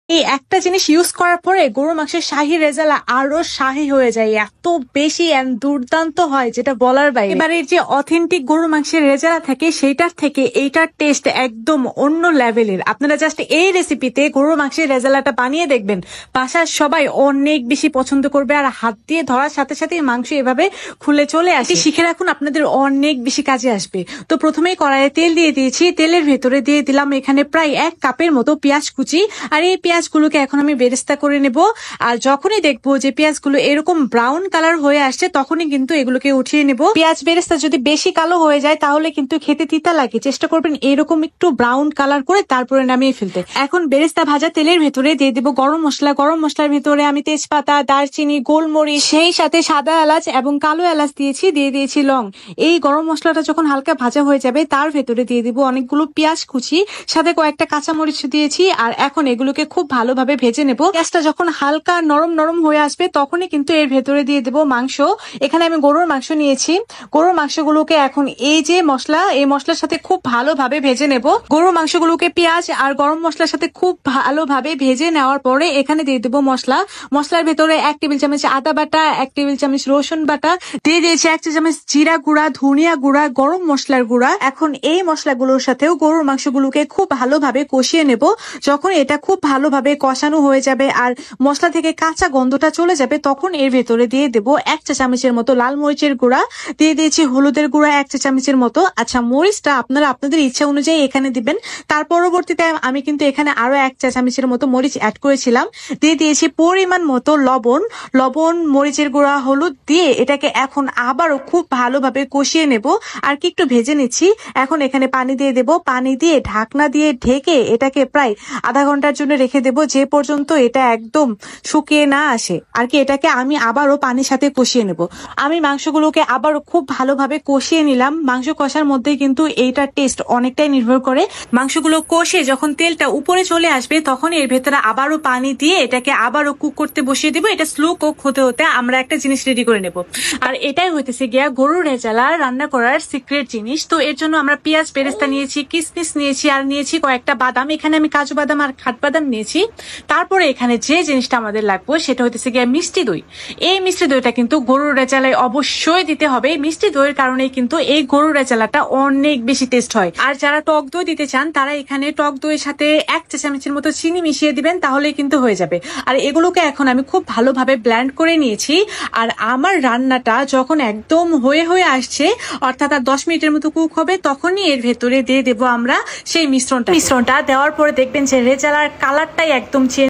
এই একটা জিনিস ইউজ করার পরে গরুর মাংসের শাহী রেজালা আরো শাহী হয়ে যায়, এত বেশি দুর্দান্ত হয় যেটা বলার বাইরে। এবারে যে অথেন্টিক গরুর মাংসের রেজালা থাকে সেইটার থেকে এইটার টেস্ট একদম অন্য লেভেলের। আপনারা জাস্ট এই রেসিপিতে গরুর মাংসের রেজালাটা বানিয়ে দেখবেন, বাসার সবাই অনেক বেশি পছন্দ করবে। আর হাত দিয়ে ধরার সাথে সাথে মাংস এভাবে খুলে চলে আসে। শিখে রাখুন, আপনাদের অনেক বেশি কাজে আসবে। তো প্রথমেই কড়াইয়ে তেল দিয়ে দিয়েছি, তেলের ভেতরে দিয়ে দিলাম এখানে প্রায় 1 কাপের মতো পেঁয়াজ কুচি। আর এই পেঁয়াজগুলোকে এখন আমি বেরেস্তা করে নেব। আর যখনই দেখবো যে পেঁয়াজগুলো এরকম ব্রাউন কালার হয়ে আসছে তখনই কিন্তু এগুলোকে উঠিয়ে নেব। পেঁয়াজ বেরেস্তা যদি বেশি কালো হয়ে যায় তাহলে কিন্তু খেতে তিতা লাগে, চেষ্টা করবেন এরকম একটু ব্রাউন কালার করে তারপরে নামিয়ে ফেলতে। এখন বেরেস্তা ভাজা তেলের ভেতরে দিয়ে দেবো গরম মশলা। গরম মশলার ভেতরে আমি তেজপাতা, দারচিনি, গোলমরিচ, সেই সাথে সাদা এলাচ এবং কালো এলাচ দিয়ে দিয়েছি লং। এই গরম মশলাটা যখন হালকা ভাজা হয়ে যাবে তার ভেতরে দিয়ে দিব অনেকগুলো পেঁয়াজ কুচি, সাথে কয়েকটা কাঁচামরিচ দিয়েছি। আর এখন এগুলোকে খুব ভালোভাবে ভেজে নেব। পেঁয়াজটা যখন হালকা নরম নরম হয়ে আসবে তখনই কিন্তু এর ভেতরে দিয়ে দেব মাংস। এখানে আমি গরুর মাংস নিয়েছি। গরুর মাংসগুলোকে এখন এই যে মশলা, এই মশলার সাথে খুব ভালোভাবে ভেজে নেব। গরুর মাংসগুলোকে পেঁয়াজ আর গরম মশলার সাথে খুব ভালোভাবে ভেজে নেওয়ার পরে এখানে দিয়ে দেব মশলা। মশলার ভেতরে 1 টেবিল চামচ আদা বাটা, 1 টেবিল চামচ রসুন বাটা, দিয়ে দিয়েছি 1 চা চামচ জিরা গুঁড়া, ধনিয়া গুঁড়া, গরম মশলার গুঁড়া। এখন এই মশলাগুলোর সাথেও গরুর মাংসগুলোকে খুব ভালোভাবে কষিয়ে নেব। যখন এটা খুব ভালোভাবে কষানো হয়ে যাবে আর মশলা থেকে কাঁচা গন্ধটা চলে যাবে তখন এর ভেতরে দিয়ে দেব 1 চা চামচের মতো লাল মরিচের গুঁড়া, দিয়ে দিয়েছি হলুদের গুঁড়া 1 চা চামচের মতো। আচ্ছা, মরিচটা আপনারা আপনাদের ইচ্ছা অনুযায়ী এখানে দিবেন। তার পরবর্তীতে আমি কিন্তু এখানে আরো 1 চা চামচের মতো মরিচ অ্যাড করেছিলাম। দিয়ে দিয়েছি পরিমাণ মতো লবণ, মরিচের গুঁড়া, হলুদ দিয়ে এটাকে এখন আবারও খুব ভালোভাবে কষিয়ে নেব। আর কি একটু ভেজে নিচ্ছি। এখন এখানে পানি দিয়ে দেব। পানি দিয়ে ঢাকনা দিয়ে ঢেকে এটাকে প্রায় আধা ঘন্টার জন্য রেখে দেব, যে পর্যন্ত এটা একদম শুকিয়ে না আসে। আর কি এটাকে আমি আবারও পানির সাথে কষিয়ে নেব। আমি মাংসগুলোকে আবারও খুব ভালোভাবে কষিয়ে নিলাম। মাংস কষার মধ্যে কিন্তু এইটার টেস্ট অনেকটাই নির্ভর করে। মাংসগুলো কষে যখন তেলটা উপরে চলে আসবে তখন এর ভেতরে আবারও পানি দিয়ে এটাকে আবারও কুক করতে বসিয়ে দিব। এটা স্লো কুক হতে হতে আমরা একটা জিনিস রেডি করে নেব। আর এটাই হইতেছে গিয়া গরুর রেজালা রান্না করার সিক্রেট জিনিস। তো এর জন্য আমরা পেঁয়াজ বেরেস্তা নিয়েছি, কিশমিশ নিয়েছি, আর নিয়েছি কয়েকটা বাদাম। এখানে আমি কাজু বাদাম আর কাঠবাদাম নিয়েছি। তারপরে এখানে যে জিনিসটা আমাদের লাগবে সেটা হইতেছে গিয়া মিষ্টি দই। এই মিষ্টি দইটা কিন্তু গরুর রেজালায় অবশ্যই দিতে হবে। মিষ্টি দইয়ের কারণে কিন্তু এই গরুর রেজালাটা অনেক বেশি টেস্ট হয়। আর যারা টক দই দিতে চান তারা এখানে টক দইয়ের সাথে 1 চা চামচের মতো চিনি মিশিয়ে দিবেন, তাহলেই কিন্তু হয়ে যাবে। আর এগুলোকে এখন আমি খুব ভালোভাবে ব্লেন্ড করে নিয়েছি। আর আমার রান্নাটা যখন একদম হয়ে আসছে, অর্থাৎ আর 10 মিনিটের মতো কুক হবে, তখনই এর ভেতরে দিয়ে দেবো আমরা সেই মিশ্রণটা দেওয়ার পরে দেখবেন যে রেজালার কালারটাই একদম চেঞ্জ